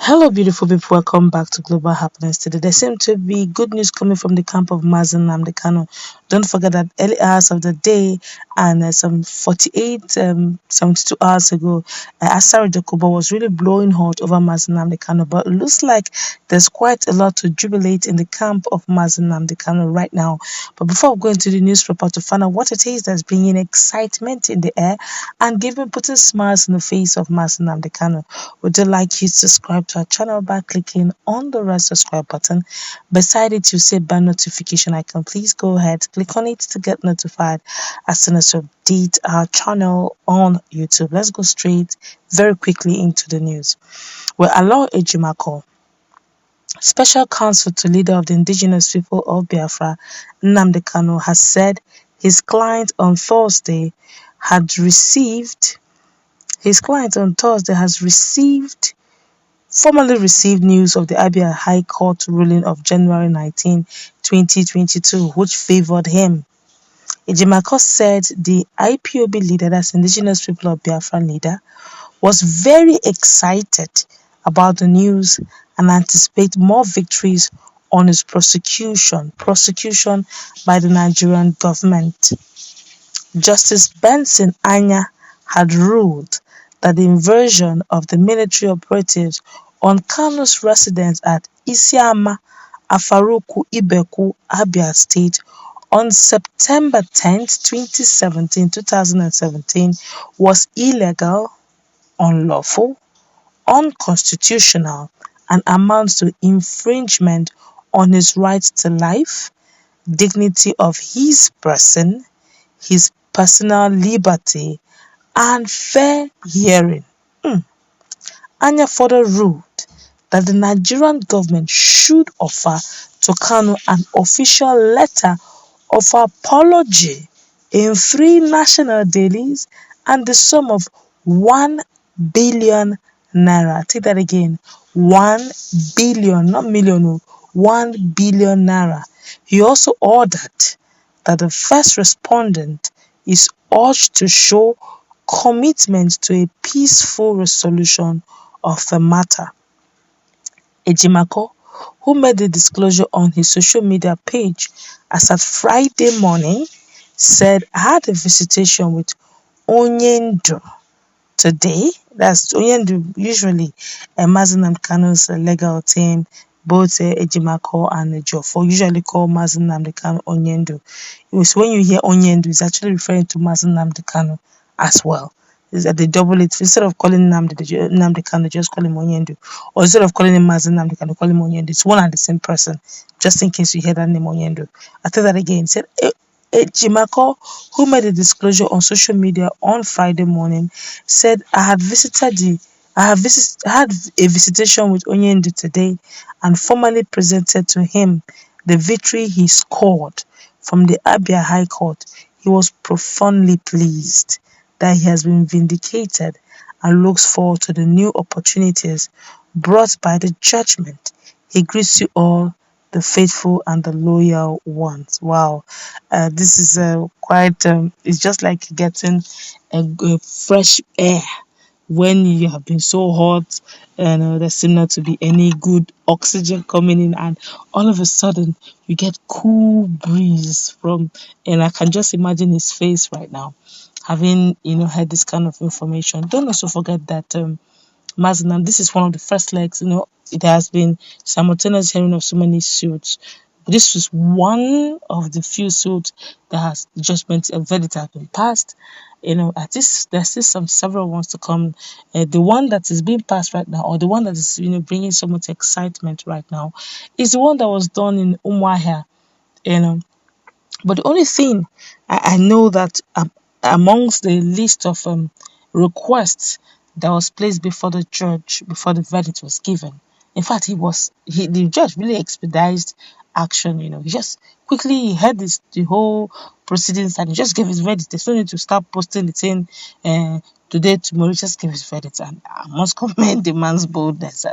Hello, beautiful people. Welcome back to Global Happiness. Today, there seems to be good news coming from the camp of Nnamdi Kanu. Don't forget that early hours of the day and some 72 hours ago, Asari Dokubo was really blowing hot over Nnamdi Kanu. But it looks like there's quite a lot to jubilate in the camp of Nnamdi Kanu right now. But before we go into the news report to find out what it is that's bringing excitement in the air and putting smiles in the face of Nnamdi Kanu, would you like you to subscribe to our channel by clicking on the red subscribe button? Beside it, you see bell notification icon. Please go ahead, click on it to get notified as soon as we update our channel on YouTube. Let's go straight, very quickly into the news. Well, Aloy Ejimakor, Special Counsel to Leader of the Indigenous People of Biafra, Nnamdi Kanu, has said his client on Thursday has received formally received news of the Abia High Court ruling of January 19, 2022, which favored him. Ejimakor said the IPOB leader, that's Indigenous People of Biafra leader, was very excited about the news and anticipate more victories on his prosecution by the Nigerian government. Justice Benson Anya had ruled that the invasion of the military operatives on Kanu's residence at Isiama, Afaruku, Ibeku, Abia State on September 10, 2017 was illegal, unlawful, unconstitutional, and amounts to infringement on his right to life, dignity of his person, his personal liberty, and fair hearing. Anya further ruled that the Nigerian government should offer to Kanu an official letter of apology in 3 national dailies and the sum of 1 billion naira. Take that again. 1 billion, not million, 1 billion naira. He also ordered that the first respondent is urged to show commitment to a peaceful resolution of the matter. Ejimakor, who made the disclosure on his social media page as at Friday morning, said, "I had a visitation with Onyendu today." That's Onyendu, usually Nnamdi Kanu's legal team. Both Ejimakor and Ejiofor usually call Nnamdi Kanu Onyendu. It was when you hear Onyendu, it's actually referring to Nnamdi Kanu as well. Is that they double it? Instead of calling Nnamdi Kanu, just call him Onyendu. Or instead of calling him Nnamdi Kanu, call him Onyendu. It's one and the same person, just in case you hear that name Onyendu. I tell that again. He said, Ejimakor, who made a disclosure on social media on Friday morning, said, I had a visitation with Onyendu today and formally presented to him the victory he scored from the Abia High Court. He was profoundly pleased that he has been vindicated and looks forward to the new opportunities brought by the judgment. He greets you all, the faithful and the loyal ones. Wow, this is quite, it's just like getting a fresh air when you have been so hot and there seems not to be any good oxygen coming in, and all of a sudden you get cool breeze from, and I can just imagine his face right now having heard this kind of information. Don't also forget that Mazinam, this is one of the first legs. It has been simultaneous hearing of so many suits. This was one of the few suits that has judgment and verdict have been passed. At this there's still several ones to come. The one that is being passed right now, or the one that is bringing so much excitement right now, is the one that was done in Umuahia. But the only thing I know that amongst the list of requests that was placed before the judge before the verdict was given. In fact, the judge really expedited action. He just quickly heard the whole proceedings and he just gave his verdict. There's no need to start posting the thing today, tomorrow. He just gave his verdict, and I must commend the man's boldness.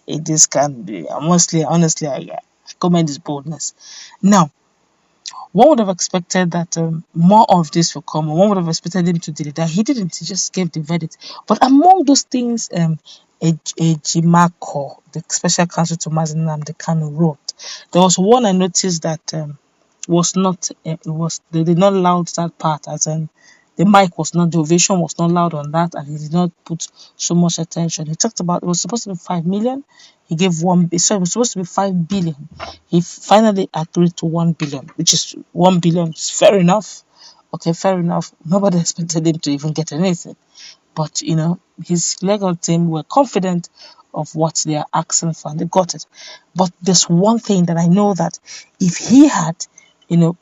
This can be honestly, I commend his boldness. Now, One would have expected that more of this will come, or one would have expected him to do that. He didn't. He just gave the verdict. But among those things, Ejimakor, the special counsel to Nnamdi Kanu, wrote, there was one I noticed that was not. It was they did not loud that part, as in the mic was not, the ovation was not loud on that, and he did not put so much attention. He talked about it was supposed to be 5 million. He gave sorry, it was supposed to be 5 billion. He finally agreed to 1 billion, which is 1 billion. It's fair enough. Okay, fair enough. Nobody expected him to even get anything. But his legal team were confident of what they are asking for, and they got it. But there's one thing that I know, that if he had,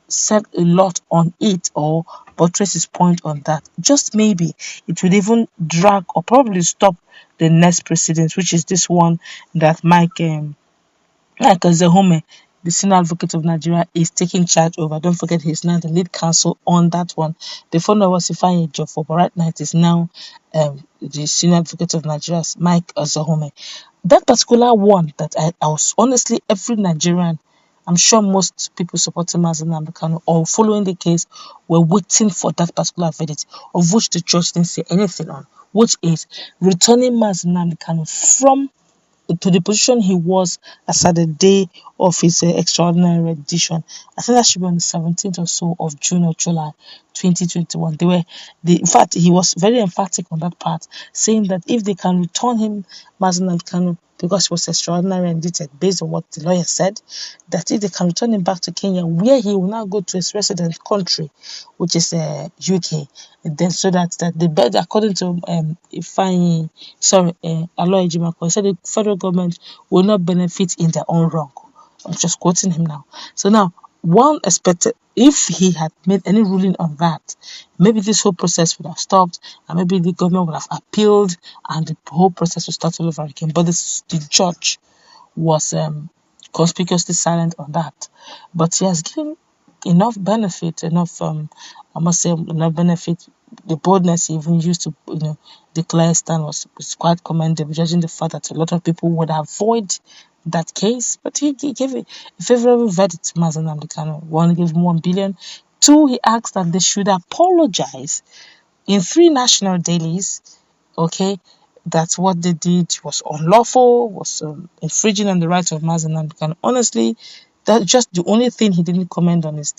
said a lot on it, or buttress his point on that, just maybe it would even drag or probably stop the next precedent, which is this one that Mike Zehome, the senior advocate of Nigeria, is taking charge over. Don't forget, he's now the lead counsel on that one. Before now was Ifeanyi Ejiofor, but right now it is now the senior advocate of Nigeria, Mike Zehome. That particular one, that I was honestly, every Nigerian, I'm sure most people supporting Nnamdi Kanu or following the case were waiting for that particular verdict, of which the judge didn't say anything on, which is returning Nnamdi Kanu from to the position he was as at the day of his extraordinary rendition. I think that should be on the 17th or so of June or July 2021. In fact, he was very emphatic on that part, saying that if they can return him, Mazen Kanu, because he was extraordinary indicted, based on what the lawyer said, that if they can return him back to Kenya, where he will now go to his resident country, which is UK, then so that the bed, according to Aloy Ejimakor, he said the federal government will not benefit in their own wrong. I'm just quoting him now. So now, one expected, if he had made any ruling on that, maybe this whole process would have stopped, and maybe the government would have appealed, and the whole process would start all over again. But the judge was conspicuously silent on that. But he has given enough benefit, enough the boldness he even used to declare stand was quite commendable, judging the fact that a lot of people would avoid that case. But he gave a favorable verdict to Nnamdi Kanu. One, he gave him 1 billion. Two, he asked that they should apologize in 3 national dailies. Okay, that what they did was unlawful, was infringing on the rights of Nnamdi Kanu. Honestly, that just the only thing he didn't comment on is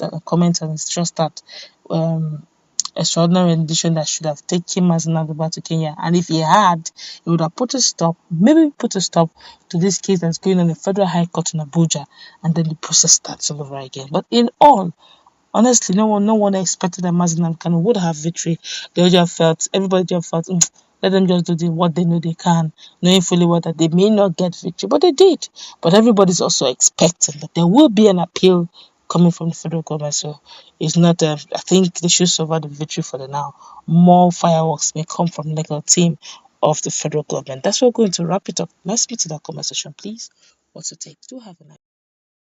just that extraordinary rendition that should have taken Nnamdi back to Kenya. And if he had, he would have put a stop to this case that's going on in the Federal High Court in Abuja, and then the process starts all over again. But in all, honestly, no one expected that Nnamdi Kanu would have victory. Everybody just felt, let them just do what they know they can, knowing fully well that they may not get victory, but they did. But everybody's also expecting that there will be an appeal coming from the federal government. So it's not, I think they should survive the victory for the now. More fireworks may come from the legal team of the federal government. That's where we're going to wrap it up. Let's meet in that comment section, please. What's your take? Do have a nice